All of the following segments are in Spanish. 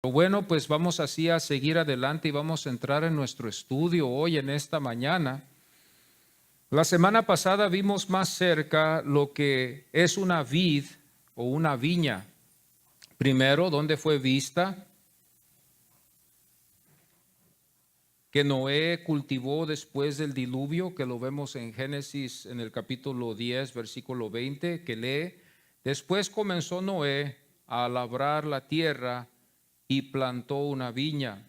Bueno, pues vamos así a seguir adelante y vamos a entrar en nuestro estudio hoy en esta mañana. La semana pasada vimos más cerca lo que es una vid o una viña. Primero, ¿dónde fue vista? Que Noé cultivó después del diluvio, que lo vemos en Génesis en el capítulo 10, versículo 20, que lee: después comenzó Noé a labrar la tierra y plantó una viña.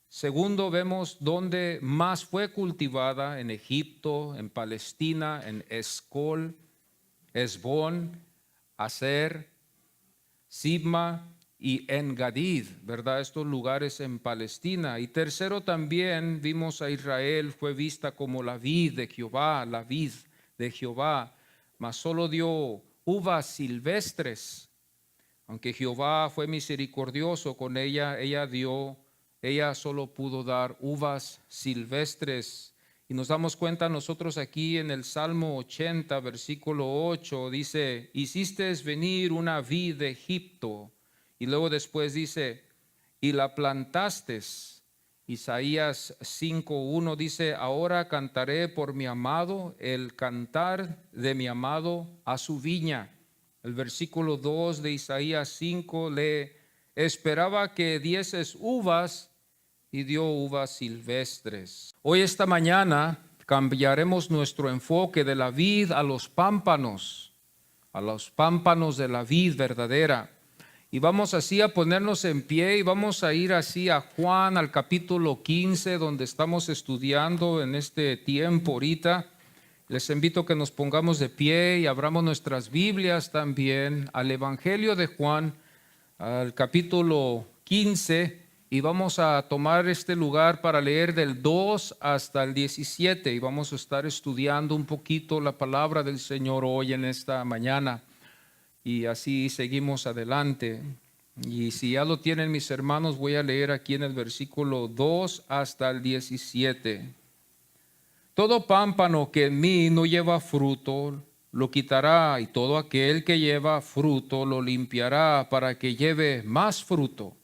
Segundo, vemos dónde más fue cultivada: en Egipto, en Palestina, en Escol, Esbón, Aser, Sibma y En-Gadid, ¿verdad? Estos lugares en Palestina. Y tercero, también vimos a Israel, fue vista como la vid de Jehová, la vid de Jehová, mas solo dio uvas silvestres. Aunque Jehová fue misericordioso con ella, ella solo pudo dar uvas silvestres. Y nos damos cuenta nosotros aquí en el Salmo 80, versículo 8, dice: hiciste venir una vid de Egipto. Y luego después dice: y la plantaste. Isaías 5:1 dice: ahora cantaré por mi amado, el cantar de mi amado a su viña. El versículo 2 de Isaías 5 le esperaba que dieses uvas y dio uvas silvestres. Hoy, esta mañana, cambiaremos nuestro enfoque de la vid a los pámpanos de la vid verdadera. Y vamos así a ponernos en pie y vamos a ir así a Juan, al capítulo 15, donde estamos estudiando en este tiempo ahorita. Les invito a que nos pongamos de pie y abramos nuestras Biblias también al Evangelio de Juan, al capítulo 15, y vamos a tomar este lugar para leer del 2 hasta el 17 y vamos a estar estudiando un poquito la palabra del Señor hoy en esta mañana. Y así seguimos adelante. Y si ya lo tienen mis hermanos, voy a leer aquí en el versículo 2 hasta el 17. Todo pámpano que en mí no lleva fruto, lo quitará, y todo aquel que lleva fruto lo limpiará para que lleve más fruto.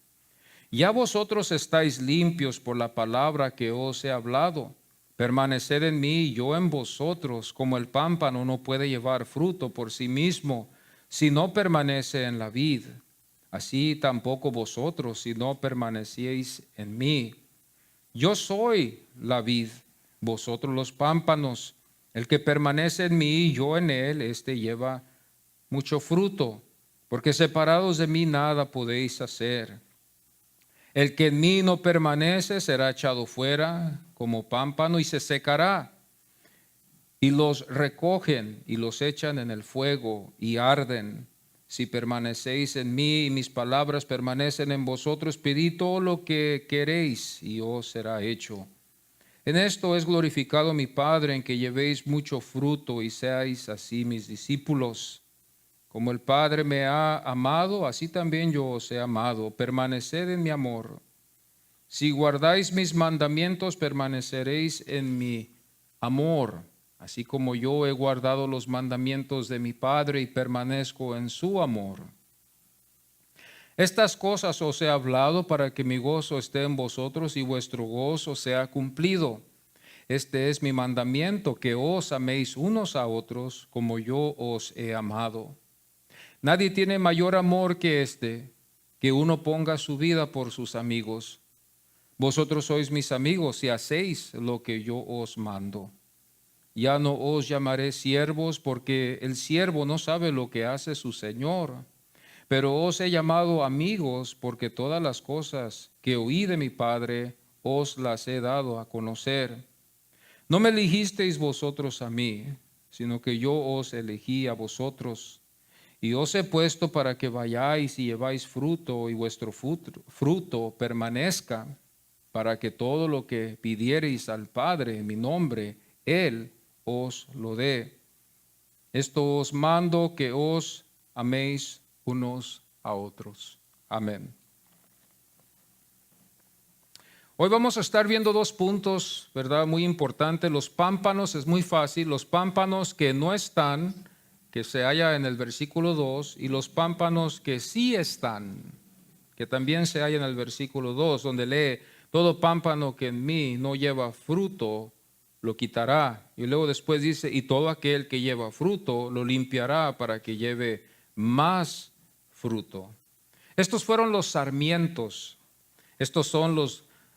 Ya vosotros estáis limpios por la palabra que os he hablado. Permaneced en mí y yo en vosotros, como el pámpano no puede llevar fruto por sí mismo si no permanece en la vid. Así tampoco vosotros si no permanecéis en mí. Yo soy la vid, vosotros los pámpanos. El que permanece en mí y yo en él, este lleva mucho fruto, porque separados de mí nada podéis hacer. El que en mí no permanece será echado fuera como pámpano y se secará. Y los recogen y los echan en el fuego y arden. Si permanecéis en mí y mis palabras permanecen en vosotros, pedid todo lo que queréis y os será hecho. En esto es glorificado mi Padre, en que llevéis mucho fruto y seáis así mis discípulos. Como el Padre me ha amado, así también yo os he amado. Permaneced en mi amor. Si guardáis mis mandamientos, permaneceréis en mi amor, así como yo he guardado los mandamientos de mi Padre y permanezco en su amor. Estas cosas os he hablado para que mi gozo esté en vosotros y vuestro gozo sea cumplido. Este es mi mandamiento, que os améis unos a otros como yo os he amado. Nadie tiene mayor amor que este, que uno ponga su vida por sus amigos. Vosotros sois mis amigos si hacéis lo que yo os mando. Ya no os llamaré siervos, porque el siervo no sabe lo que hace su Señor. Pero os he llamado amigos, porque todas las cosas que oí de mi Padre os las he dado a conocer. No me elegisteis vosotros a mí, sino que yo os elegí a vosotros. Y os he puesto para que vayáis y lleváis fruto, y vuestro fruto permanezca, para que todo lo que pidiereis al Padre en mi nombre, Él os lo dé. Esto os mando, que os améis unos a otros. Amén. Hoy vamos a estar viendo dos puntos, ¿verdad? Muy importantes. Los pámpanos, es muy fácil. Los pámpanos que no están, que se halla en el versículo 2, y los pámpanos que sí están, que también se halla en el versículo 2, donde lee, todo pámpano que en mí no lleva fruto, lo quitará. Y luego después dice, y todo aquel que lleva fruto, lo limpiará para que lleve más fruto. Estos fueron los sarmientos. Estos son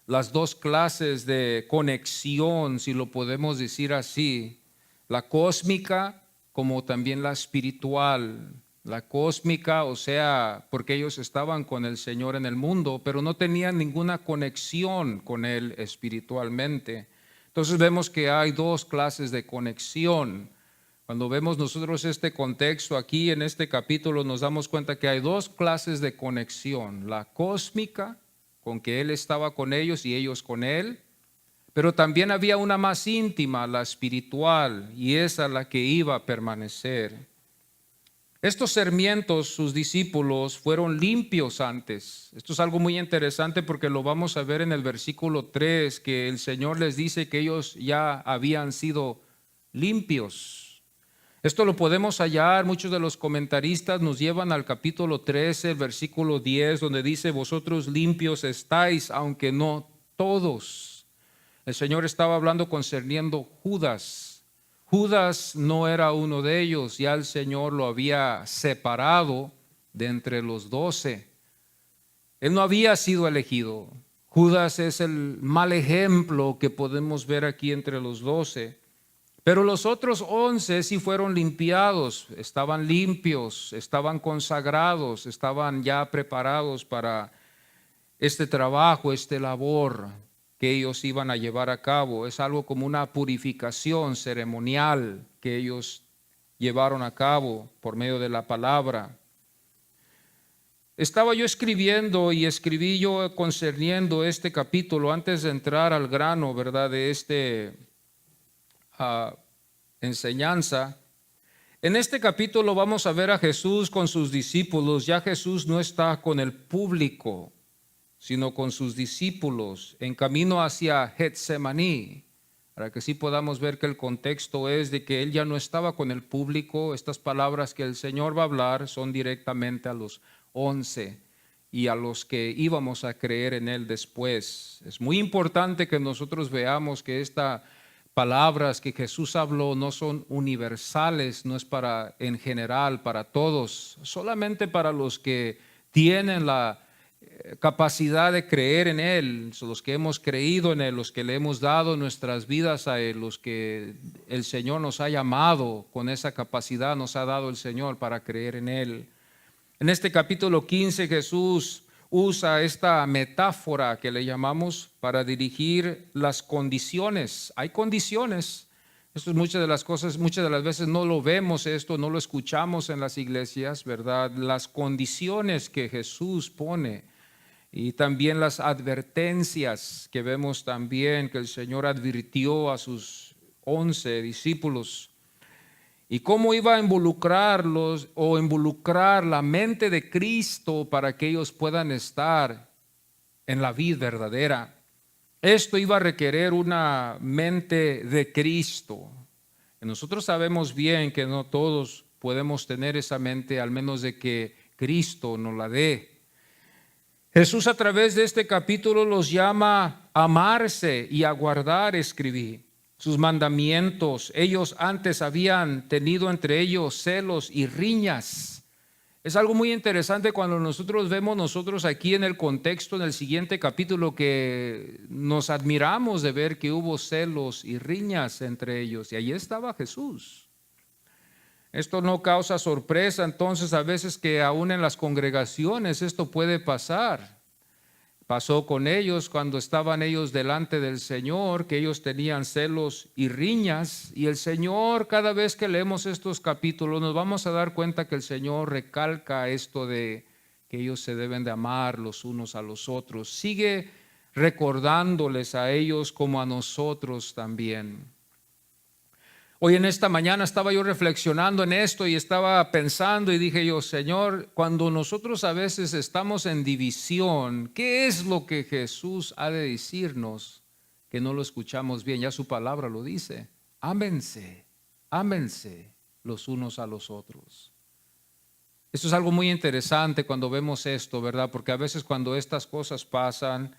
las dos clases de conexión, si lo podemos decir así, la cósmica como también la espiritual. La cósmica, o sea, porque ellos estaban con el Señor en el mundo, pero no tenían ninguna conexión con Él espiritualmente. Entonces vemos que hay dos clases de conexión. Cuando vemos nosotros este contexto aquí en este capítulo, nos damos cuenta que hay dos clases de conexión. La cósmica, con que Él estaba con ellos y ellos con Él, pero también había una más íntima, la espiritual, y esa la que iba a permanecer. Estos sarmientos, sus discípulos, fueron limpios antes. Esto es algo muy interesante porque lo vamos a ver en el versículo 3, que el Señor les dice que ellos ya habían sido limpios. Esto lo podemos hallar, muchos de los comentaristas nos llevan al capítulo 13, versículo 10, donde dice, vosotros limpios estáis, aunque no todos. El Señor estaba hablando concerniendo Judas. Judas no era uno de ellos, ya el Señor lo había separado de entre los 12. Él no había sido elegido. Judas es el mal ejemplo que podemos ver aquí entre los 12. Pero los otros 11 sí fueron limpiados, estaban limpios, estaban consagrados, estaban ya preparados para este trabajo, este labor que ellos iban a llevar a cabo. Es algo como una purificación ceremonial que ellos llevaron a cabo por medio de la palabra. Estaba yo escribiendo y escribí yo concerniendo este capítulo antes de entrar al grano, ¿verdad? De este enseñanza. En este capítulo vamos a ver a Jesús con sus discípulos. Ya Jesús no está con el público, sino con sus discípulos en camino hacia Getsemaní, para que sí podamos ver que el contexto es de que él ya no estaba con el público. Estas palabras que el Señor va a hablar son directamente a los 11 y a los que íbamos a creer en él después. Es muy importante que nosotros veamos que estas palabras que Jesús habló no son universales, no es para en general, para todos, solamente para los que tienen la capacidad de creer en Él, los que hemos creído en Él, los que le hemos dado nuestras vidas a Él, los que el Señor nos ha llamado con esa capacidad, nos ha dado el Señor para creer en Él. En este capítulo 15 Jesús usa esta metáfora que le llamamos para dirigir las condiciones. Hay condiciones. Esto es muchas de las cosas, muchas de las veces no lo vemos esto, no lo escuchamos en las iglesias, ¿verdad? Las condiciones que Jesús pone y también las advertencias que vemos también que el Señor advirtió a sus 11 discípulos. Y cómo iba a involucrarlos o involucrar la mente de Cristo para que ellos puedan estar en la vida verdadera. Esto iba a requerir una mente de Cristo. Y nosotros sabemos bien que no todos podemos tener esa mente, al menos de que Cristo nos la dé. Jesús a través de este capítulo los llama a amarse y a guardar, escribí, sus mandamientos. Ellos antes habían tenido entre ellos celos y riñas. Es algo muy interesante cuando nosotros vemos nosotros aquí en el contexto, en el siguiente capítulo, que nos admiramos de ver que hubo celos y riñas entre ellos. Y allí estaba Jesús. Esto no causa sorpresa, entonces a veces que aún en las congregaciones esto puede pasar. Pasó con ellos cuando estaban ellos delante del Señor, que ellos tenían celos y riñas, y el Señor, cada vez que leemos estos capítulos, nos vamos a dar cuenta que el Señor recalca esto de que ellos se deben de amar los unos a los otros. Sigue recordándoles a ellos como a nosotros también. Hoy en esta mañana estaba yo reflexionando en esto y estaba pensando y dije yo, Señor, cuando nosotros a veces estamos en división, ¿qué es lo que Jesús ha de decirnos que no lo escuchamos bien? Ya su palabra lo dice. Ámense, ámense los unos a los otros. Esto es algo muy interesante cuando vemos esto, ¿verdad? Porque a veces cuando estas cosas pasan,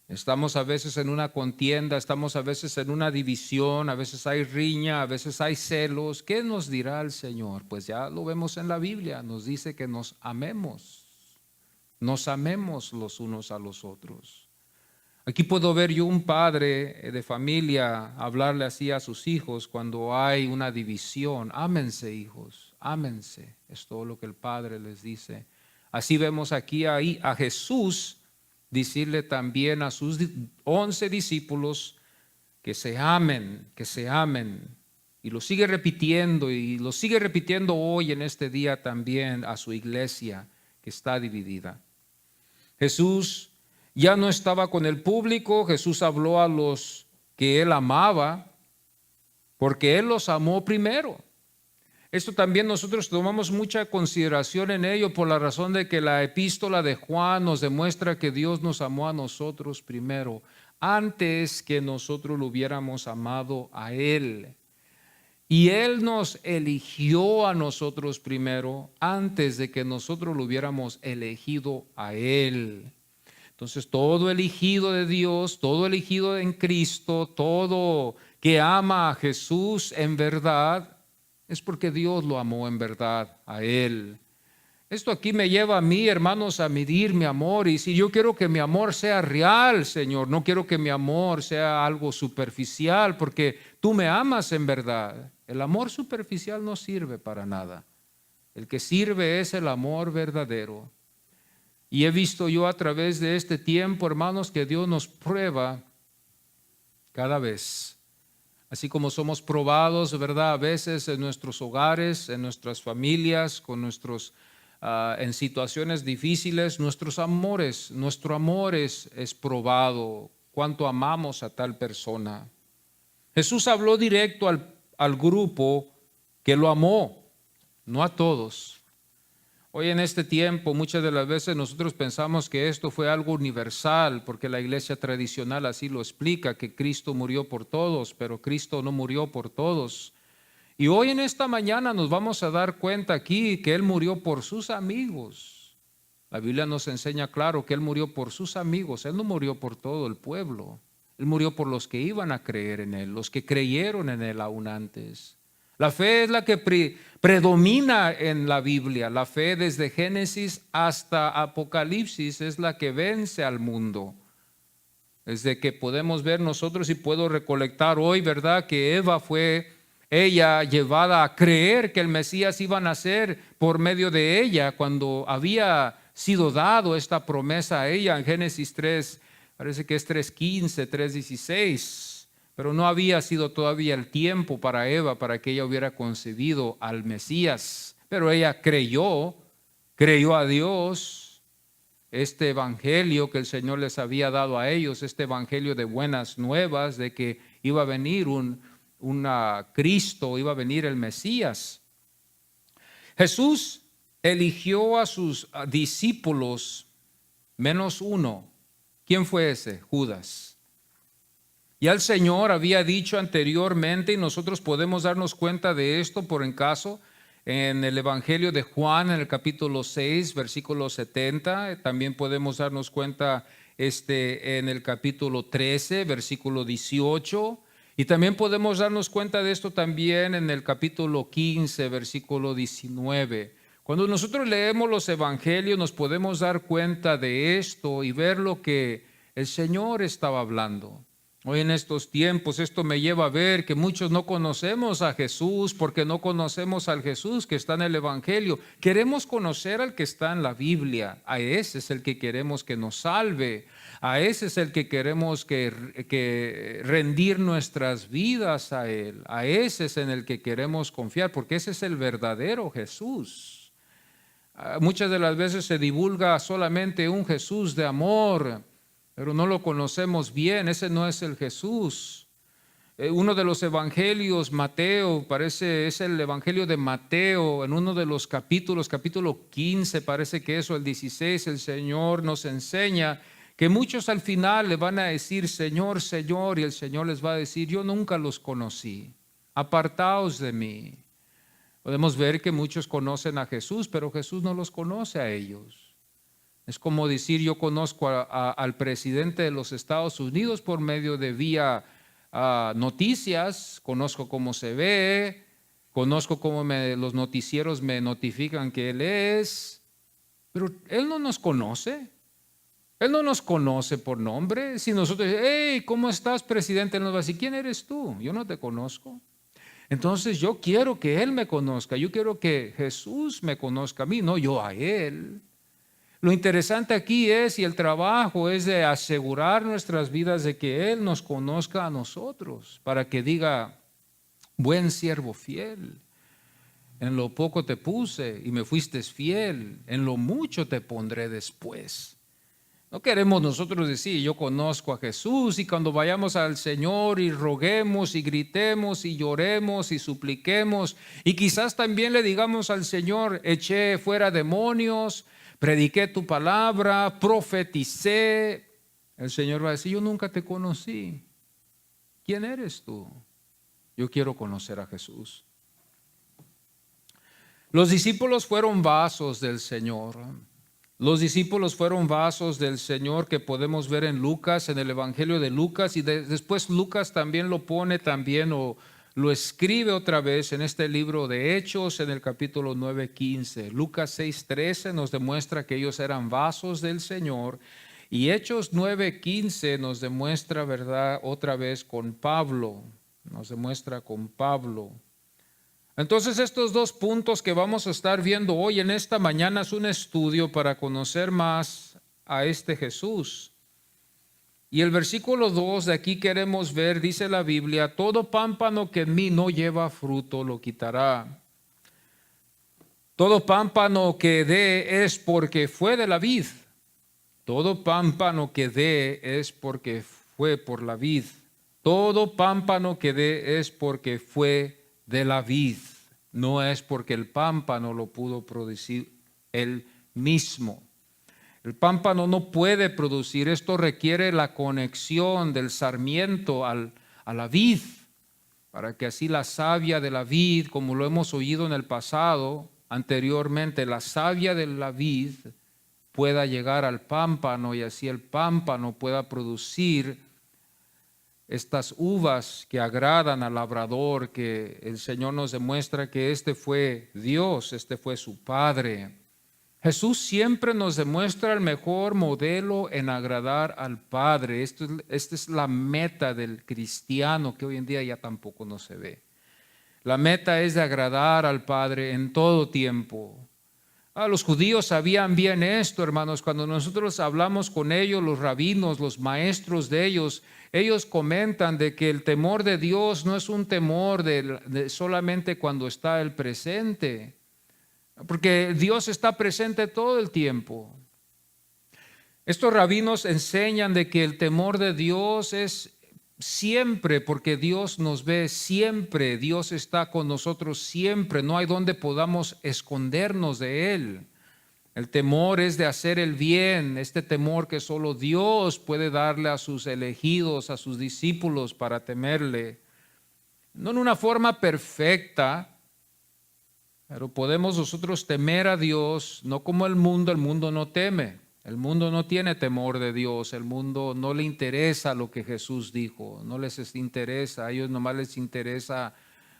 estamos a veces en una contienda, estamos a veces en una división, a veces hay riña, a veces hay celos. ¿Qué nos dirá el Señor? Pues ya lo vemos en la Biblia, nos dice que nos amemos los unos a los otros. Aquí puedo ver yo un padre de familia hablarle así a sus hijos cuando hay una división. Ámense, hijos, ámense. Es todo lo que el padre les dice. Así vemos aquí a Jesús decirle también a sus 11 discípulos que se amen, que se amen. Y lo sigue repitiendo y lo sigue repitiendo hoy en este día también a su iglesia que está dividida. Jesús ya no estaba con el público, Jesús habló a los que él amaba, porque él los amó primero. Esto también nosotros tomamos mucha consideración en ello por la razón de que la epístola de Juan nos demuestra que Dios nos amó a nosotros primero, antes que nosotros lo hubiéramos amado a Él. Y Él nos eligió a nosotros primero, antes de que nosotros lo hubiéramos elegido a Él. Entonces todo elegido de Dios, todo elegido en Cristo, todo que ama a Jesús en verdad, es porque Dios lo amó en verdad a Él. Esto aquí me lleva a mí, hermanos, a medir mi amor. Y si yo quiero que mi amor sea real, Señor, no quiero que mi amor sea algo superficial, porque tú me amas en verdad. El amor superficial no sirve para nada. El que sirve es el amor verdadero. Y he visto yo a través de este tiempo, hermanos, que Dios nos prueba cada vez. Así como somos probados, ¿verdad? A veces en nuestros hogares, en nuestras familias, con en situaciones difíciles, nuestro amor es probado. Cuánto amamos a tal persona. Jesús habló directo al grupo que lo amó, no a todos. Hoy en este tiempo muchas de las veces nosotros pensamos que esto fue algo universal, porque la iglesia tradicional así lo explica, que Cristo murió por todos, pero Cristo no murió por todos. Y hoy en esta mañana nos vamos a dar cuenta aquí que Él murió por sus amigos. La Biblia nos enseña claro que Él murió por sus amigos, Él no murió por todo el pueblo. Él murió por los que iban a creer en Él, los que creyeron en Él aún antes. La fe es la que predomina en la Biblia. La fe desde Génesis hasta Apocalipsis es la que vence al mundo. Desde que podemos ver nosotros y puedo recolectar hoy, ¿verdad? Que Eva fue ella llevada a creer que el Mesías iba a nacer por medio de ella cuando había sido dado esta promesa a ella en Génesis 3, parece que es 3:15, 3:16. Pero no había sido todavía el tiempo para Eva para que ella hubiera concebido al Mesías. Pero ella creyó a Dios, este evangelio que el Señor les había dado a ellos, este evangelio de buenas nuevas, de que iba a venir un Cristo, iba a venir el Mesías. Jesús eligió a sus discípulos menos uno. ¿Quién fue ese? Judas. Ya el Señor había dicho anteriormente, y nosotros podemos darnos cuenta de esto por en caso, en el Evangelio de Juan, en el capítulo 6, versículo 70, también podemos darnos cuenta en el capítulo 13, versículo 18, y también podemos darnos cuenta de esto también en el capítulo 15, versículo 19. Cuando nosotros leemos los evangelios nos podemos dar cuenta de esto y ver lo que el Señor estaba hablando. Hoy en estos tiempos esto me lleva a ver que muchos no conocemos a Jesús porque no conocemos al Jesús que está en el Evangelio. Queremos conocer al que está en la Biblia. A ese es el que queremos que nos salve. A ese es el que queremos que rendir nuestras vidas a Él. A ese es en el que queremos confiar porque ese es el verdadero Jesús. Muchas de las veces se divulga solamente un Jesús de amor, pero no lo conocemos bien. Ese no es el Jesús. Uno de los evangelios, Mateo, es el evangelio de Mateo, en uno de los capítulos, capítulo 15, parece que eso, el 16, el Señor nos enseña que muchos al final le van a decir, Señor, Señor, y el Señor les va a decir, yo nunca los conocí, apartaos de mí. Podemos ver que muchos conocen a Jesús, pero Jesús no los conoce a ellos. Es como decir, yo conozco al presidente de los Estados Unidos por medio de vía noticias, conozco cómo se ve, conozco cómo los noticieros me notifican que él es, pero él no nos conoce. Él no nos conoce por nombre. Si nosotros, hey, ¿cómo estás, presidente? Él nos va a decir, ¿quién eres tú? Yo no te conozco. Entonces yo quiero que Él me conozca, yo quiero que Jesús me conozca a mí, no yo a Él. Lo interesante aquí es, y el trabajo es de asegurar nuestras vidas de que Él nos conozca a nosotros, para que diga, buen siervo fiel, en lo poco te puse y me fuiste fiel, en lo mucho te pondré después. No queremos nosotros decir, yo conozco a Jesús, y cuando vayamos al Señor y roguemos y gritemos y lloremos y supliquemos, y quizás también le digamos al Señor, eché fuera demonios, prediqué tu palabra, profeticé, el Señor va a decir, yo nunca te conocí. ¿Quién eres tú? Yo quiero conocer a Jesús. Los discípulos fueron vasos del Señor. Los discípulos fueron vasos del Señor que podemos ver en Lucas, en el Evangelio de Lucas, y después Lucas también lo pone también o lo escribe otra vez en este libro de Hechos en el capítulo 9:15. Lucas 6:13 nos demuestra que ellos eran vasos del Señor, y Hechos 9:15 nos demuestra, ¿verdad? Otra vez con Pablo, nos demuestra con Pablo. Entonces estos dos puntos que vamos a estar viendo hoy en esta mañana es un estudio para conocer más a este Jesús. Y el versículo 2 de aquí queremos ver, dice la Biblia, todo pámpano que en mí no lleva fruto lo quitará. Todo pámpano que dé es porque fue de la vid. Todo pámpano que dé es porque fue por la vid. Todo pámpano que dé es porque fue de la vid, no es porque el pámpano lo pudo producir él mismo. El pámpano no puede producir, esto requiere la conexión del sarmiento a la vid, para que así la savia de la vid, como lo hemos oído en el pasado, anteriormente, la savia de la vid pueda llegar al pámpano y así el pámpano pueda producir estas uvas que agradan al labrador, que el Señor nos demuestra que este fue Dios, este fue su Padre. Jesús siempre nos demuestra el mejor modelo en agradar al Padre. Esta es la meta del cristiano, que hoy en día ya tampoco no se ve. La meta es de agradar al Padre en todo tiempo. Los judíos sabían bien esto, hermanos. Cuando nosotros hablamos con ellos, los rabinos, los maestros de ellos comentan de que el temor de Dios no es un temor de solamente cuando está el presente, porque Dios está presente todo el tiempo. Estos rabinos enseñan de que el temor de Dios es siempre, porque Dios nos ve siempre, Dios está con nosotros siempre, no hay donde podamos escondernos de Él. El temor es de hacer el bien, este temor que solo Dios puede darle a sus elegidos, a sus discípulos para temerle. No en una forma perfecta, pero podemos nosotros temer a Dios, no como el mundo no teme. El mundo no tiene temor de Dios, el mundo no le interesa lo que Jesús dijo, no les interesa, a ellos nomás les interesa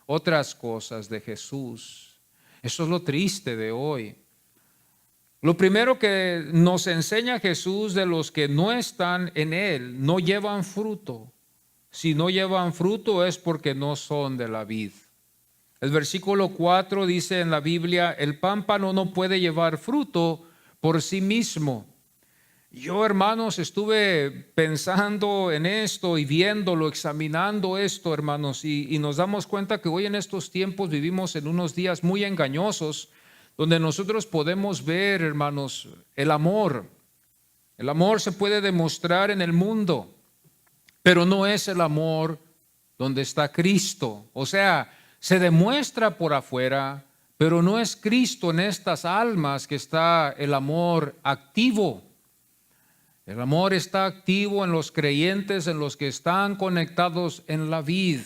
otras cosas de Jesús. Eso es lo triste de hoy. Lo primero que nos enseña Jesús de los que no están en Él, no llevan fruto. Si no llevan fruto es porque no son de la vid. El versículo 4 dice en la Biblia, el pámpano no puede llevar fruto por sí mismo. Yo, hermanos, estuve pensando en esto y viéndolo, examinando esto, hermanos, y nos damos cuenta que hoy en estos tiempos vivimos en unos días muy engañosos, donde nosotros podemos ver, hermanos, el amor. El amor se puede demostrar en el mundo, pero no es el amor donde está Cristo. O sea, se demuestra por afuera, pero no es Cristo en estas almas que está el amor activo. El amor está activo en los creyentes, en los que están conectados en la vid.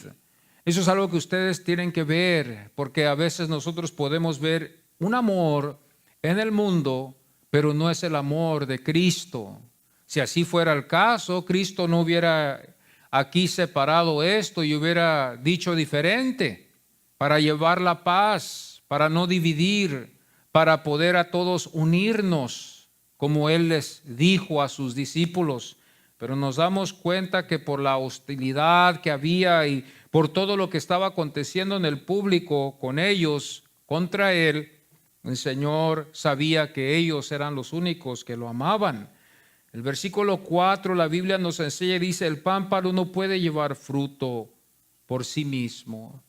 Eso es algo que ustedes tienen que ver, porque a veces nosotros podemos ver un amor en el mundo, pero no es el amor de Cristo. Si así fuera el caso, Cristo no hubiera aquí separado esto y hubiera dicho diferente para llevar la paz, para no dividir, para poder a todos unirnos, como Él les dijo a sus discípulos. Pero nos damos cuenta que por la hostilidad que había y por todo lo que estaba aconteciendo en el público con ellos, contra Él, el Señor sabía que ellos eran los únicos que lo amaban. El versículo 4, la Biblia nos enseña y dice, el pámpano no puede llevar fruto por sí mismo.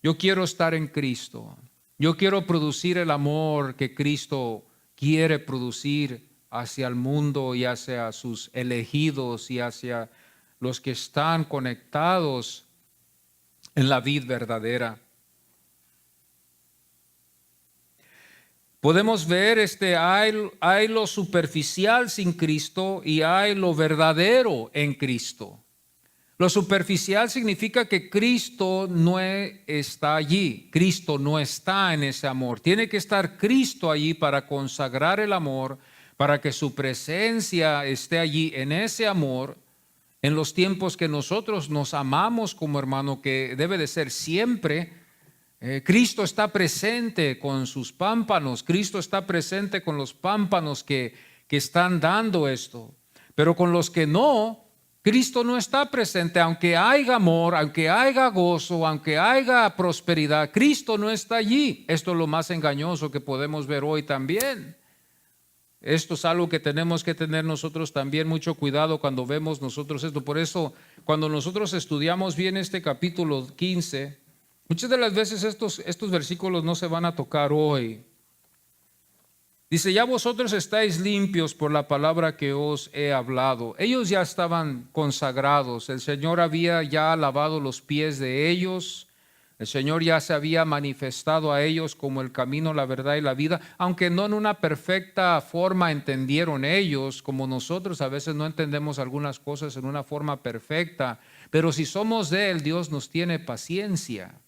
Yo quiero estar en Cristo. Yo quiero producir el amor que Cristo quiere producir hacia el mundo y hacia sus elegidos y hacia los que están conectados en la vid verdadera. Podemos ver, hay lo superficial sin Cristo y hay lo verdadero en Cristo. Lo superficial significa que Cristo no está allí, Cristo no está en ese amor. Tiene que estar Cristo allí para consagrar el amor, para que su presencia esté allí en ese amor, en los tiempos que nosotros nos amamos como hermano, que debe de ser siempre. Cristo está presente con sus pámpanos, Cristo está presente con los pámpanos que están dando esto, pero con los que no, Cristo no está presente. Aunque haya amor, aunque haya gozo, aunque haya prosperidad, Cristo no está allí. Esto es lo más engañoso que podemos ver hoy también. Esto es algo que tenemos que tener nosotros también mucho cuidado cuando vemos nosotros esto. Por eso, cuando nosotros estudiamos bien este capítulo 15, muchas de las veces estos versículos no se van a tocar hoy. Dice, ya vosotros estáis limpios por la palabra que os he hablado. Ellos ya estaban consagrados. El Señor había ya lavado los pies de ellos. El Señor ya se había manifestado a ellos como el camino, la verdad y la vida, aunque no en una perfecta forma entendieron ellos, como nosotros a veces no entendemos algunas cosas en una forma perfecta. Pero si somos de Él, Dios nos tiene paciencia.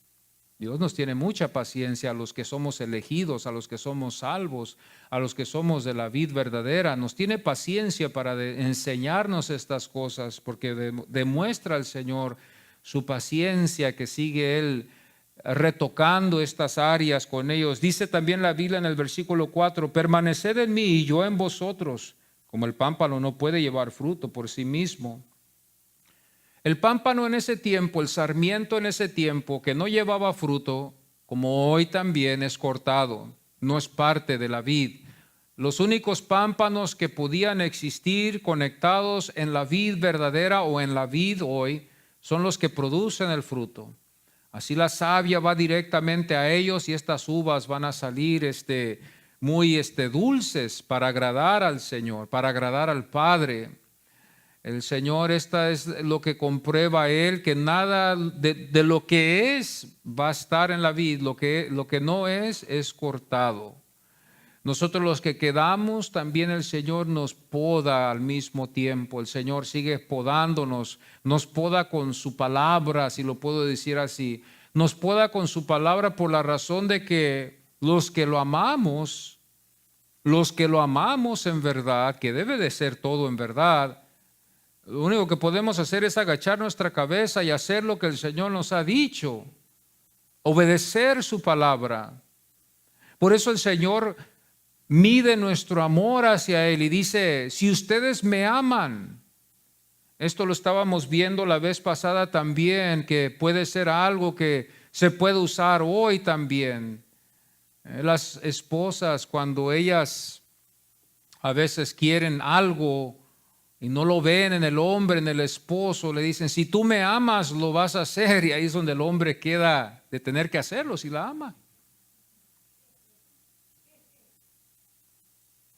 Dios nos tiene mucha paciencia a los que somos elegidos, a los que somos salvos, a los que somos de la vid verdadera. Nos tiene paciencia para enseñarnos estas cosas, porque demuestra al Señor su paciencia, que sigue Él retocando estas áreas con ellos. Dice también la Biblia en el versículo 4, permaneced en mí y yo en vosotros, como el pámpano no puede llevar fruto por sí mismo. El pámpano en ese tiempo, el sarmiento en ese tiempo que no llevaba fruto, como hoy también, es cortado, no es parte de la vid. Los únicos pámpanos que podían existir conectados en la vid verdadera o en la vid hoy son los que producen el fruto. Así la savia va directamente a ellos y estas uvas van a salir muy dulces para agradar al Señor, para agradar al Padre. El Señor, esta es lo que comprueba Él, que nada de lo que es va a estar en la vid, lo que no es cortado. Nosotros los que quedamos, también el Señor nos poda al mismo tiempo. El Señor sigue podándonos, nos poda con su palabra, si lo puedo decir así. Nos poda con su palabra por la razón de que los que lo amamos en verdad, que debe de ser todo en verdad, lo único que podemos hacer es agachar nuestra cabeza y hacer lo que el Señor nos ha dicho, obedecer su palabra. Por eso el Señor mide nuestro amor hacia Él y dice, si ustedes me aman, esto lo estábamos viendo la vez pasada también, que puede ser algo que se puede usar hoy también. Las esposas, cuando ellas a veces quieren algo y no lo ven en el hombre, en el esposo, le dicen, si tú me amas, lo vas a hacer. Y ahí es donde el hombre queda de tener que hacerlo si la ama.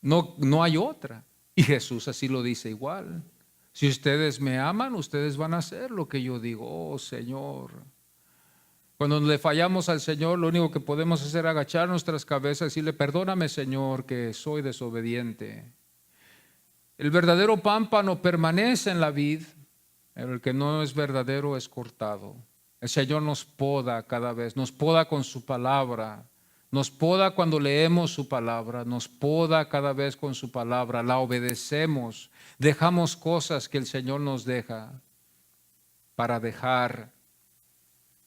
No hay otra. Y Jesús así lo dice igual. Si ustedes me aman, ustedes van a hacer lo que yo digo. Oh Señor. Cuando le fallamos al Señor, lo único que podemos hacer es agachar nuestras cabezas y decirle, perdóname Señor, que soy desobediente. El verdadero pámpano permanece en la vid, pero el que no es verdadero es cortado. El Señor nos poda cada vez, nos poda con su palabra, nos poda cuando leemos su palabra, nos poda cada vez con su palabra, la obedecemos, dejamos cosas que el Señor nos deja para dejar.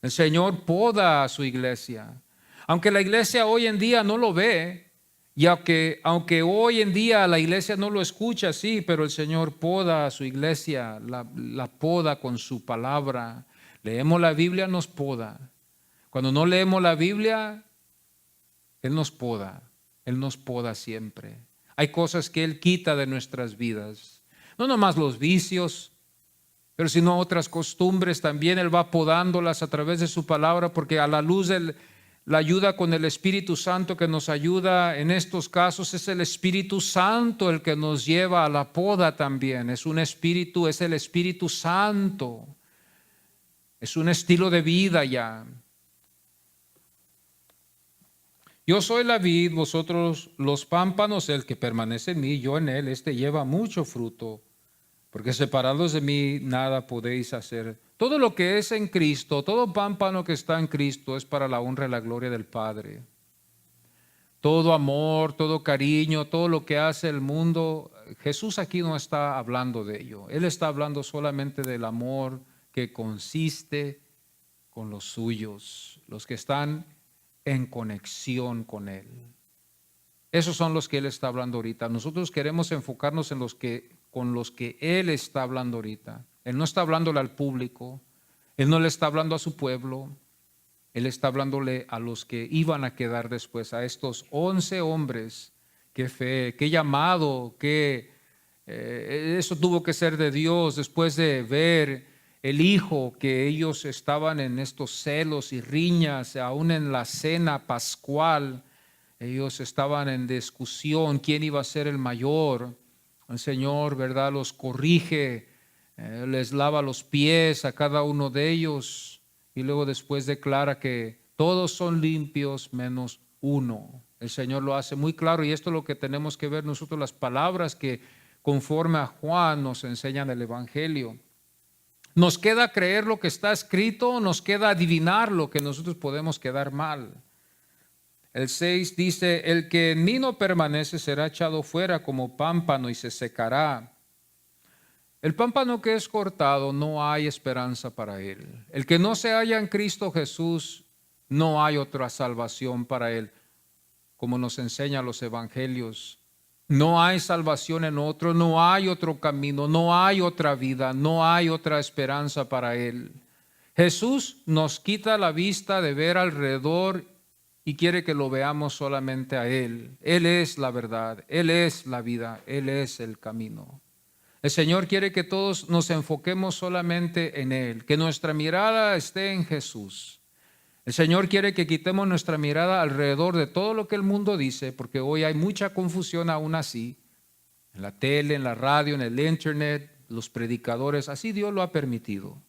El Señor poda a su iglesia. Aunque la iglesia hoy en día no lo ve, y aunque hoy en día la iglesia no lo escucha, sí, pero el Señor poda a su iglesia, la poda con su palabra. Leemos la Biblia, nos poda. Cuando no leemos la Biblia, Él nos poda siempre. Hay cosas que Él quita de nuestras vidas. No nomás los vicios, pero sino otras costumbres también. Él va podándolas a través de su palabra, porque a la luz de la ayuda con el Espíritu Santo que nos ayuda en estos casos, es el Espíritu Santo el que nos lleva a la poda también. Es un espíritu, es el Espíritu Santo. Es un estilo de vida ya. Yo soy la vid, vosotros los pámpanos, el que permanece en mí, yo en él, este lleva mucho fruto, porque separados de mí nada podéis hacer. Todo lo que es en Cristo, todo pámpano que está en Cristo es para la honra y la gloria del Padre. Todo amor, todo cariño, todo lo que hace el mundo, Jesús aquí no está hablando de ello. Él está hablando solamente del amor que consiste con los suyos, los que están en conexión con Él. Esos son los que Él está hablando ahorita. Nosotros queremos enfocarnos en con los que Él está hablando ahorita. Él no está hablándole al público, Él no le está hablando a su pueblo, Él está hablándole a los que iban a quedar después, a estos 11 hombres. Qué fe, qué llamado, eso tuvo que ser de Dios después de ver el hijo, que ellos estaban en estos celos y riñas, aún en la cena pascual, ellos estaban en discusión, quién iba a ser el mayor. El Señor, ¿verdad?, los corrige, les lava los pies a cada uno de ellos, y luego después declara que todos son limpios menos uno. El Señor lo hace muy claro, y esto es lo que tenemos que ver nosotros, las palabras que conforme a Juan nos enseñan el Evangelio. Nos queda creer lo que está escrito, nos queda adivinar lo que nosotros podemos quedar mal. El 6 dice, el que en mí no permanece será echado fuera como pámpano y se secará. El pámpano que es cortado, no hay esperanza para él. El que no se halla en Cristo Jesús, no hay otra salvación para él, como nos enseñan los evangelios. No hay salvación en otro, no hay otro camino, no hay otra vida, no hay otra esperanza para él. Jesús nos quita la vista de ver alrededor y quiere que lo veamos solamente a Él. Él es la verdad, Él es la vida, Él es el camino. El Señor quiere que todos nos enfoquemos solamente en Él, que nuestra mirada esté en Jesús. El Señor quiere que quitemos nuestra mirada alrededor de todo lo que el mundo dice, porque hoy hay mucha confusión aún así, en la tele, en la radio, en el internet, los predicadores, así Dios lo ha permitido.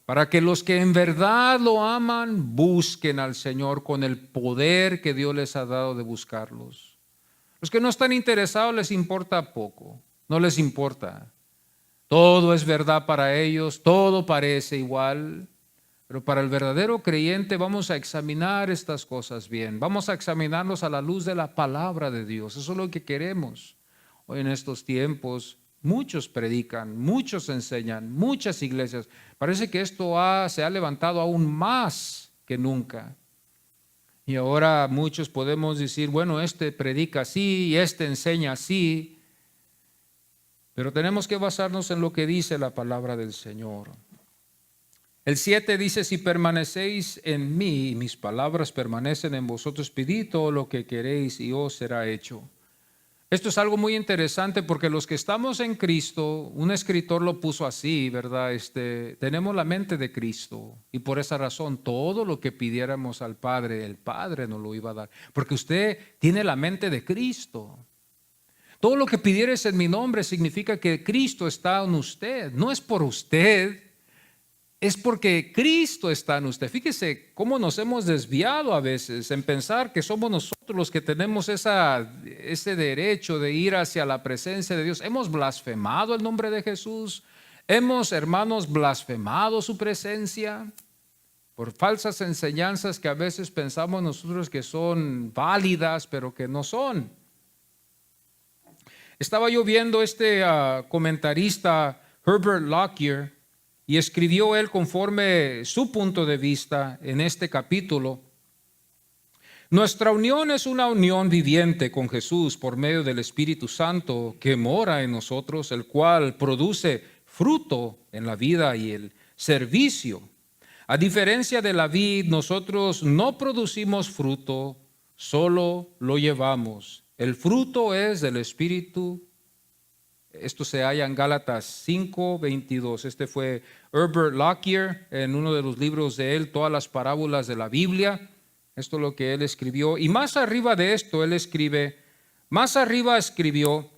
Para que los que en verdad lo aman, busquen al Señor con el poder que Dios les ha dado de buscarlos. Los que no están interesados les importa poco, no les importa. Todo es verdad para ellos, todo parece igual. Pero para el verdadero creyente vamos a examinar estas cosas bien. Vamos a examinarlos a la luz de la palabra de Dios. Eso es lo que queremos. Hoy en estos tiempos muchos predican, muchos enseñan, muchas iglesias. Parece que esto se ha levantado aún más que nunca. Y ahora muchos podemos decir, bueno, este predica así y este enseña así. Pero tenemos que basarnos en lo que dice la palabra del Señor. El 7 dice, si permanecéis en mí y mis palabras permanecen en vosotros, pedid todo lo que queréis y os será hecho. Esto es algo muy interesante porque los que estamos en Cristo, un escritor lo puso así, ¿verdad? Tenemos la mente de Cristo y por esa razón todo lo que pidiéramos al Padre, el Padre nos lo iba a dar. Porque usted tiene la mente de Cristo. Todo lo que pidieres en mi nombre significa que Cristo está en usted. No es por usted. Es porque Cristo está en usted. Fíjese cómo nos hemos desviado a veces en pensar que somos nosotros los que tenemos ese derecho de ir hacia la presencia de Dios. Hemos blasfemado el nombre de Jesús. Hemos, hermanos, blasfemado su presencia. por falsas enseñanzas que a veces pensamos nosotros que son válidas, pero que no son. Estaba yo viendo comentarista Herbert Lockyer, y escribió él conforme su punto de vista en este capítulo. Nuestra unión es una unión viviente con Jesús por medio del Espíritu Santo que mora en nosotros, el cual produce fruto en la vida y el servicio. A diferencia de la vid, nosotros no producimos fruto, solo lo llevamos. El fruto es del Espíritu. Esto se halla en Gálatas 5:22. Este fue Herbert Lockyer en uno de los libros de él, Todas las parábolas de la Biblia. Esto es lo que él escribió. Y más arriba de esto, él escribe, más arriba escribió,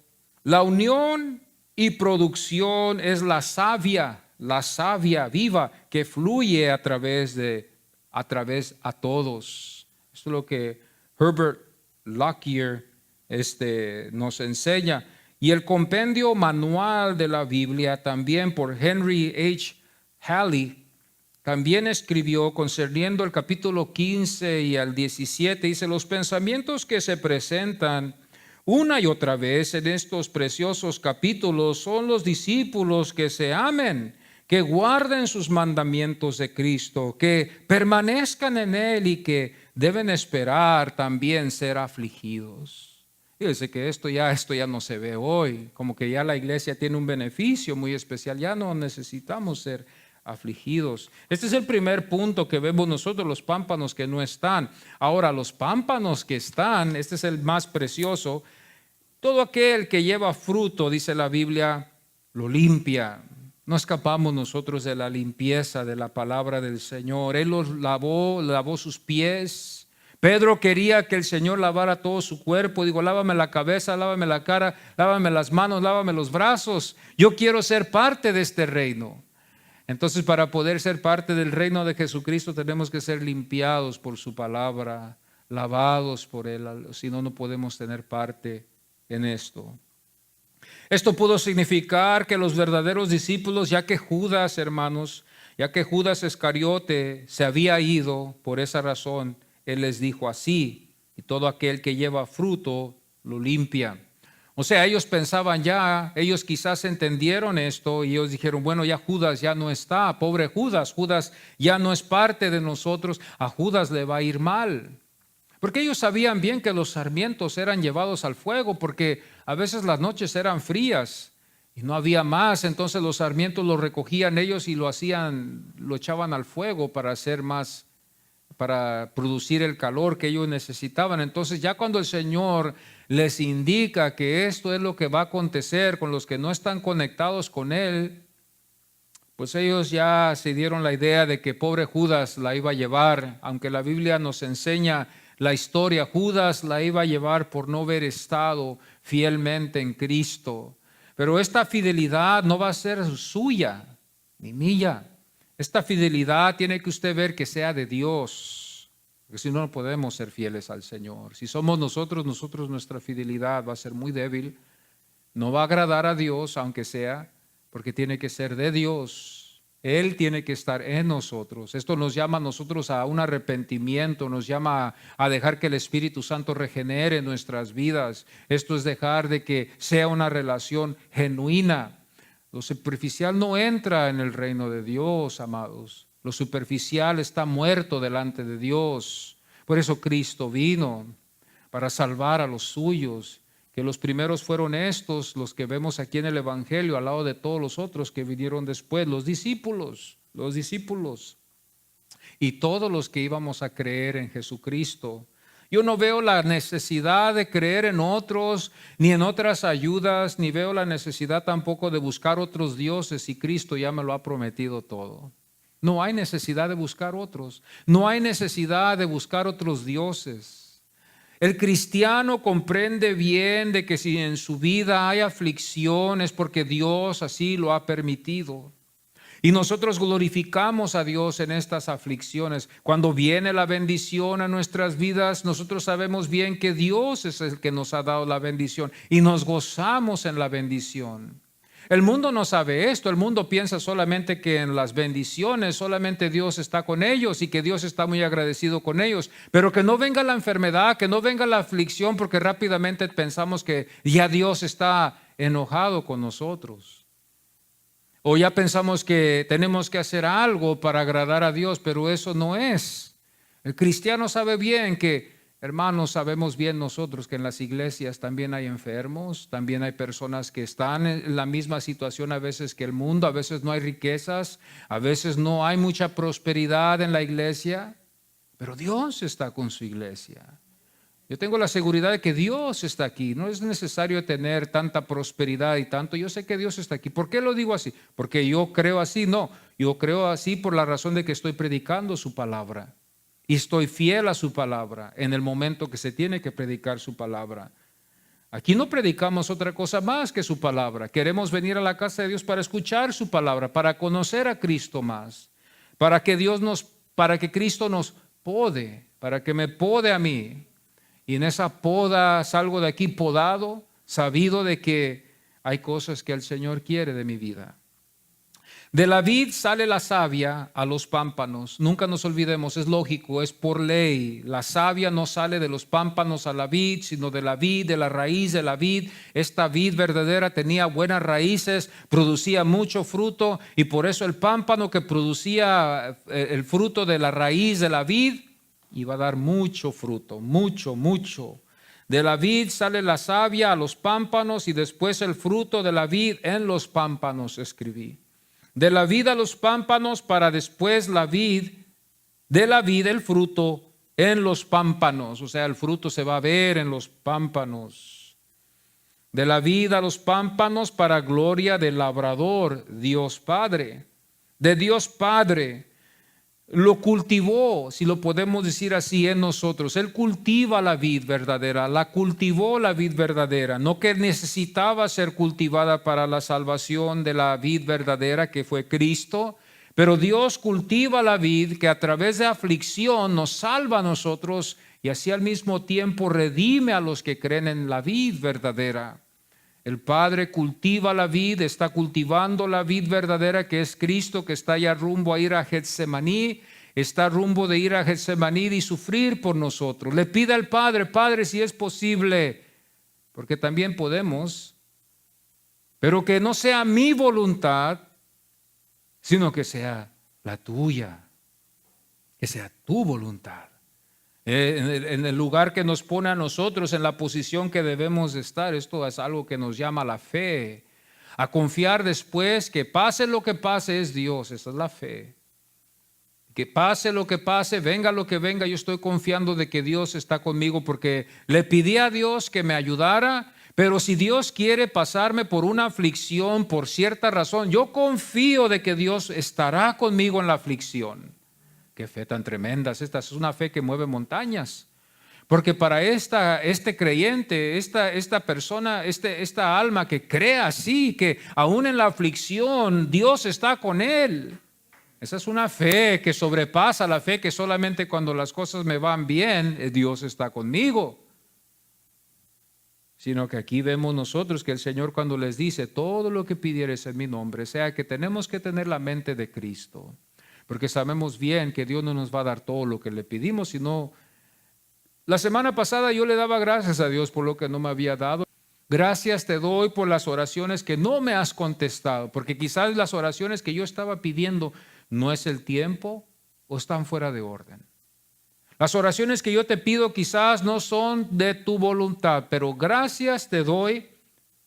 la unión y producción es la savia viva que fluye a través a todos. Esto es lo que Herbert Lockyer nos enseña. Y el compendio manual de la Biblia, también por Henry H. Halley, también escribió concerniendo el capítulo 15 y al 17, dice, los pensamientos que se presentan una y otra vez en estos preciosos capítulos son los discípulos que se amen, que guarden sus mandamientos de Cristo, que permanezcan en Él y que deben esperar también ser afligidos. Fíjense que esto ya no se ve hoy, como que ya la iglesia tiene un beneficio muy especial, ya no necesitamos ser afligidos. Este es el primer punto que vemos nosotros, los pámpanos que no están. Ahora, los pámpanos que están, este es el más precioso, todo aquel que lleva fruto, dice la Biblia, lo limpia. No escapamos nosotros de la limpieza de la palabra del Señor. Él los lavó sus pies. Pedro quería que el Señor lavara todo su cuerpo. Digo, lávame la cabeza, lávame la cara, lávame las manos, lávame los brazos. Yo quiero ser parte de este reino. Entonces, para poder ser parte del reino de Jesucristo, tenemos que ser limpiados por su palabra, lavados por Él. Si no, no podemos tener parte en esto. Esto pudo significar que los verdaderos discípulos, ya que Judas, hermanos, ya que Judas Iscariote se había ido por esa razón, Él les dijo así, y todo aquel que lleva fruto lo limpia. O sea, ellos pensaban ya, ellos quizás entendieron esto y ellos dijeron, bueno, ya Judas ya no está, pobre Judas, Judas ya no es parte de nosotros, a Judas le va a ir mal. Porque ellos sabían bien que los sarmientos eran llevados al fuego, porque a veces las noches eran frías y no había más, entonces los sarmientos los recogían ellos y lo echaban al fuego para hacer más, para producir el calor que ellos necesitaban. Entonces ya cuando el Señor les indica que esto es lo que va a acontecer con los que no están conectados con Él, pues ellos ya se dieron la idea de que pobre Judas la iba a llevar, aunque la Biblia nos enseña la historia, Judas la iba a llevar por no haber estado fielmente en Cristo. Pero esta fidelidad no va a ser suya ni mía. Esta fidelidad tiene que usted ver que sea de Dios, porque si no, no podemos ser fieles al Señor. Si somos nosotros, nuestra fidelidad va a ser muy débil, no va a agradar a Dios, aunque sea, porque tiene que ser de Dios. Él tiene que estar en nosotros. Esto nos llama a nosotros a un arrepentimiento, nos llama a dejar que el Espíritu Santo regenere nuestras vidas. Esto es dejar de que sea una relación genuina. Lo superficial no entra en el reino de Dios, amados. Lo superficial está muerto delante de Dios. Por eso Cristo vino, para salvar a los suyos, que los primeros fueron estos, los que vemos aquí en el Evangelio, al lado de todos los otros que vinieron después, los discípulos, y todos los que íbamos a creer en Jesucristo. Yo no veo la necesidad de creer en otros, ni en otras ayudas, ni veo la necesidad tampoco de buscar otros dioses, y Cristo ya me lo ha prometido todo. No hay necesidad de buscar otros, no hay necesidad de buscar otros dioses. El cristiano comprende bien de que si en su vida hay aflicción es porque Dios así lo ha permitido. Y nosotros glorificamos a Dios en estas aflicciones. Cuando viene la bendición a nuestras vidas, nosotros sabemos bien que Dios es el que nos ha dado la bendición y nos gozamos en la bendición. El mundo no sabe esto, el mundo piensa solamente que en las bendiciones, solamente Dios está con ellos y que Dios está muy agradecido con ellos, pero que no venga la enfermedad, que no venga la aflicción, porque rápidamente pensamos que ya Dios está enojado con nosotros. O ya pensamos que tenemos que hacer algo para agradar a Dios, pero eso no es. El cristiano sabe bien que, hermanos, sabemos bien nosotros que en las iglesias también hay enfermos, también hay personas que están en la misma situación a veces que el mundo, a veces no hay riquezas, a veces no hay mucha prosperidad en la iglesia, pero Dios está con su iglesia. Yo tengo la seguridad de que Dios está aquí. No es necesario tener tanta prosperidad y tanto. Yo sé que Dios está aquí. ¿Por qué lo digo así? Porque yo creo así. No, yo creo así por la razón de que estoy predicando su palabra. Y estoy fiel a su palabra en el momento que se tiene que predicar su palabra. Aquí no predicamos otra cosa más que su palabra. Queremos venir a la casa de Dios para escuchar su palabra, para conocer a Cristo más, para que Cristo nos pode, para que me pode a mí. Y en esa poda salgo de aquí podado, sabido de que hay cosas que el Señor quiere de mi vida. De la vid sale la savia a los pámpanos. Nunca nos olvidemos, es lógico, es por ley. La savia no sale de los pámpanos a la vid, sino de la vid, de la raíz de la vid. Esta vid verdadera tenía buenas raíces, producía mucho fruto, y por eso el pámpano que producía el fruto de la raíz de la vid iba a dar mucho fruto, mucho, mucho. De la vid sale la savia a los pámpanos y después el fruto de la vid en los pámpanos, escribí. De la vid a los pámpanos para después la vid, de la vid el fruto en los pámpanos. O sea, el fruto se va a ver en los pámpanos. De la vid a los pámpanos para gloria del labrador, Dios Padre. De Dios Padre. Lo cultivó, si lo podemos decir así, en nosotros. Él cultiva la vid verdadera, la cultivó la vid verdadera, no que necesitaba ser cultivada para la salvación de la vid verdadera que fue Cristo, pero Dios cultiva la vid que a través de aflicción nos salva a nosotros y así al mismo tiempo redime a los que creen en la vid verdadera. El Padre cultiva la vid, está cultivando la vid verdadera que es Cristo, que está ya rumbo a ir a Getsemaní, está rumbo de ir a Getsemaní y sufrir por nosotros. Le pide al Padre, Padre, si es posible, porque también podemos, pero que no sea mi voluntad, sino que sea la tuya, que sea tu voluntad. En el lugar que nos pone a nosotros, en la posición que debemos estar. Esto es algo que nos llama la fe, a confiar después que pase lo que pase es Dios. Esa es la fe. Que pase lo que pase, venga lo que venga, yo estoy confiando de que Dios está conmigo porque le pedí a Dios que me ayudara. Pero si Dios quiere pasarme por una aflicción por cierta razón, yo confío de que Dios estará conmigo en la aflicción. Qué fe tan tremenda. Esta es una fe que mueve montañas. Porque para este creyente, esta persona, esta alma que cree así, que aún en la aflicción Dios está con él. Esa es una fe que sobrepasa la fe que solamente cuando las cosas me van bien, Dios está conmigo. Sino que aquí vemos nosotros que el Señor cuando les dice todo lo que pidieres en mi nombre, o sea que tenemos que tener la mente de Cristo. Porque sabemos bien que Dios no nos va a dar todo lo que le pedimos, sino la semana pasada yo le daba gracias a Dios por lo que no me había dado. Gracias te doy por las oraciones que no me has contestado, porque quizás las oraciones que yo estaba pidiendo no es el tiempo o están fuera de orden. Las oraciones que yo te pido quizás no son de tu voluntad, pero gracias te doy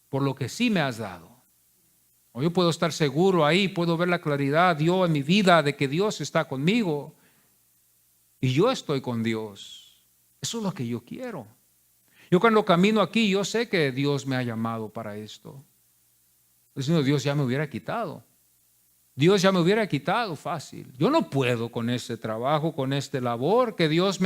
por lo que sí me has dado. O yo puedo estar seguro ahí, puedo ver la claridad yo en mi vida de que Dios está conmigo y yo estoy con Dios. Eso es lo que yo quiero. Yo cuando camino aquí, yo sé que Dios me ha llamado para esto. Si no, Dios ya me hubiera quitado. Dios ya me hubiera quitado fácil. Yo no puedo con este trabajo, con este labor, que Dios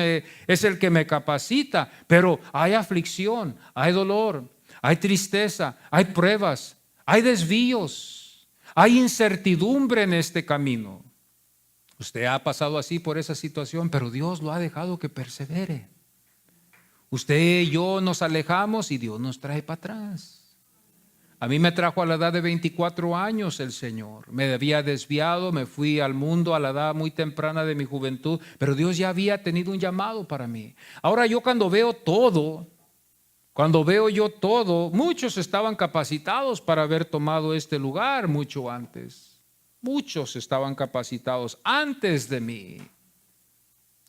es el que me capacita. Pero hay aflicción, hay dolor, hay tristeza, hay pruebas. Hay desvíos, hay incertidumbre en este camino. Usted ha pasado así por esa situación, pero Dios lo ha dejado que persevere. Usted y yo nos alejamos y Dios nos trae para atrás. A mí me trajo a la edad de 24 años el Señor. Me había desviado, me fui al mundo a la edad muy temprana de mi juventud, pero Dios ya había tenido un llamado para mí. Ahora yo cuando veo yo todo, muchos estaban capacitados para haber tomado este lugar mucho antes. Muchos estaban capacitados antes de mí.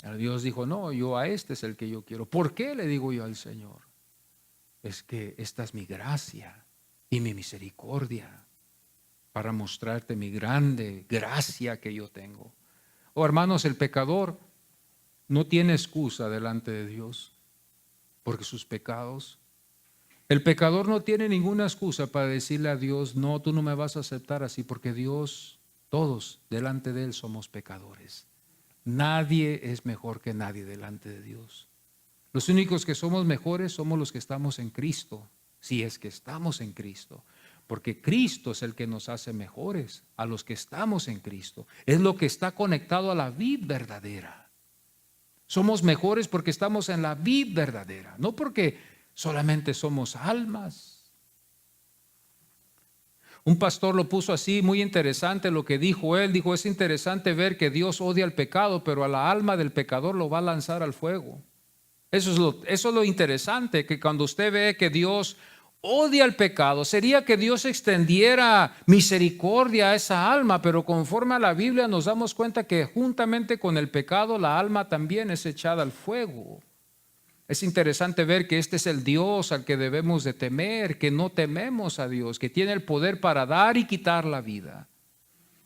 Pero Dios dijo, no, yo a este es el que yo quiero. ¿Por qué? Le digo yo al Señor. Es que esta es mi gracia y mi misericordia para mostrarte mi grande gracia que yo tengo. Oh, hermanos, el pecador no tiene excusa delante de Dios porque sus pecados. El pecador no tiene ninguna excusa para decirle a Dios, no, tú no me vas a aceptar así, porque Dios, todos delante de Él somos pecadores. Nadie es mejor que nadie delante de Dios. Los únicos que somos mejores somos los que estamos en Cristo, si es que estamos en Cristo, porque Cristo es el que nos hace mejores a los que estamos en Cristo. Es lo que está conectado a la vid verdadera. Somos mejores porque estamos en la vid verdadera, no porque solamente somos almas. Un pastor lo puso así, muy interesante lo que dijo él. Dijo, es interesante ver que Dios odia el pecado, pero a la alma del pecador lo va a lanzar al fuego. Eso es lo interesante, que cuando usted ve que Dios odia el pecado, sería que Dios extendiera misericordia a esa alma, pero conforme a la Biblia nos damos cuenta que juntamente con el pecado la alma también es echada al fuego. Es interesante ver que este es el Dios al que debemos de temer, que no tememos a Dios, que tiene el poder para dar y quitar la vida.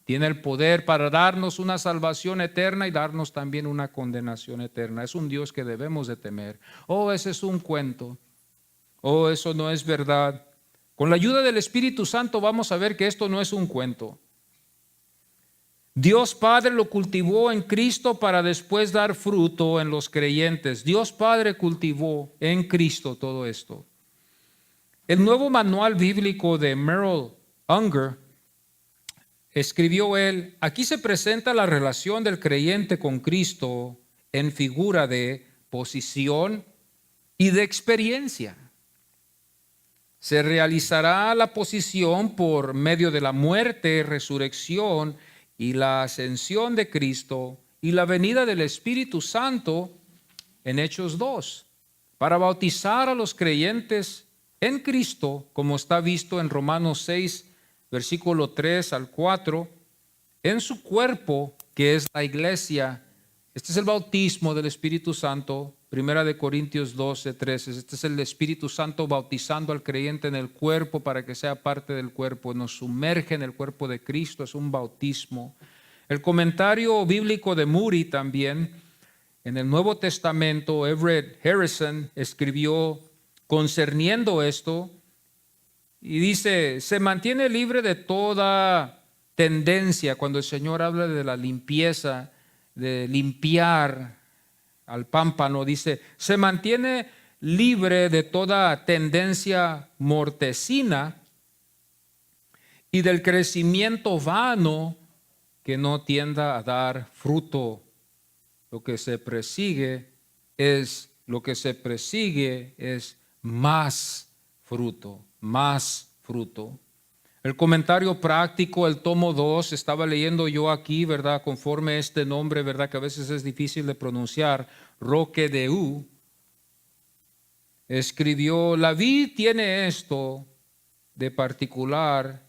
Tiene el poder para darnos una salvación eterna y darnos también una condenación eterna. Es un Dios que debemos de temer. Oh, ese es un cuento. Oh, eso no es verdad. Con la ayuda del Espíritu Santo vamos a ver que esto no es un cuento. Dios Padre lo cultivó en Cristo para después dar fruto en los creyentes. Dios Padre cultivó en Cristo todo esto. El nuevo manual bíblico de Merrill Unger escribió él, aquí se presenta la relación del creyente con Cristo en figura de posición y de experiencia. Se realizará la posición por medio de la muerte, resurrección y la ascensión de Cristo y la venida del Espíritu Santo en Hechos 2, para bautizar a los creyentes en Cristo, como está visto en Romanos 6, versículo 3 al 4, en su cuerpo, que es la iglesia. Este es el bautismo del Espíritu Santo, Primera de Corintios 12, 13. Este es el Espíritu Santo bautizando al creyente en el cuerpo para que sea parte del cuerpo. Nos sumerge en el cuerpo de Cristo, es un bautismo. El comentario bíblico de Moody también, en el Nuevo Testamento, Everett Harrison escribió concerniendo esto, y dice, se mantiene libre de toda tendencia cuando el Señor habla de la limpieza, de limpiar al pámpano, dice, se mantiene libre de toda tendencia mortecina y del crecimiento vano que no tienda a dar fruto. Lo que se persigue es más fruto, más fruto. El comentario práctico, el tomo 2, estaba leyendo yo aquí, ¿verdad? Conforme este nombre, ¿verdad? Que a veces es difícil de pronunciar, Roque de U, escribió, la vid tiene esto de particular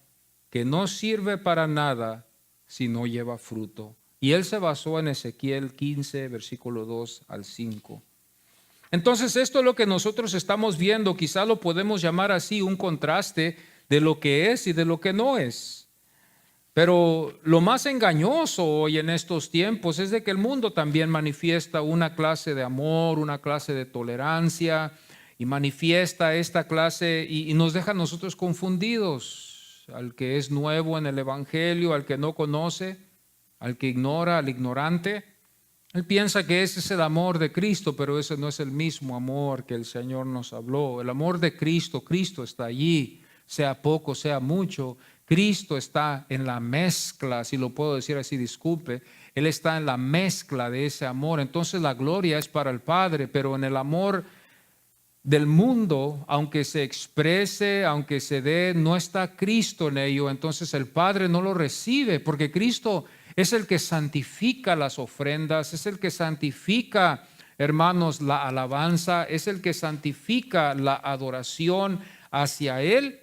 que no sirve para nada si no lleva fruto. Y él se basó en Ezequiel 15, versículo 2 al 5. Entonces esto es lo que nosotros estamos viendo, quizá lo podemos llamar así, un contraste de lo que es y de lo que no es. Pero lo más engañoso hoy en estos tiempos es de que el mundo también manifiesta una clase de amor, una clase de tolerancia y manifiesta esta clase y nos deja a nosotros confundidos, al que es nuevo en el Evangelio, al que no conoce, al que ignora, al ignorante. Él piensa que ese es el amor de Cristo, pero ese no es el mismo amor que el Señor nos habló. El amor de Cristo, Cristo está allí, sea poco, sea mucho. Cristo está en la mezcla, si lo puedo decir así, disculpe. Él está en la mezcla de ese amor. Entonces la gloria es para el Padre, pero en el amor del mundo, aunque se exprese, aunque se dé, no está Cristo en ello, entonces el Padre no lo recibe, porque Cristo es el que santifica las ofrendas, es el que santifica, hermanos, la alabanza, es el que santifica la adoración hacia Él,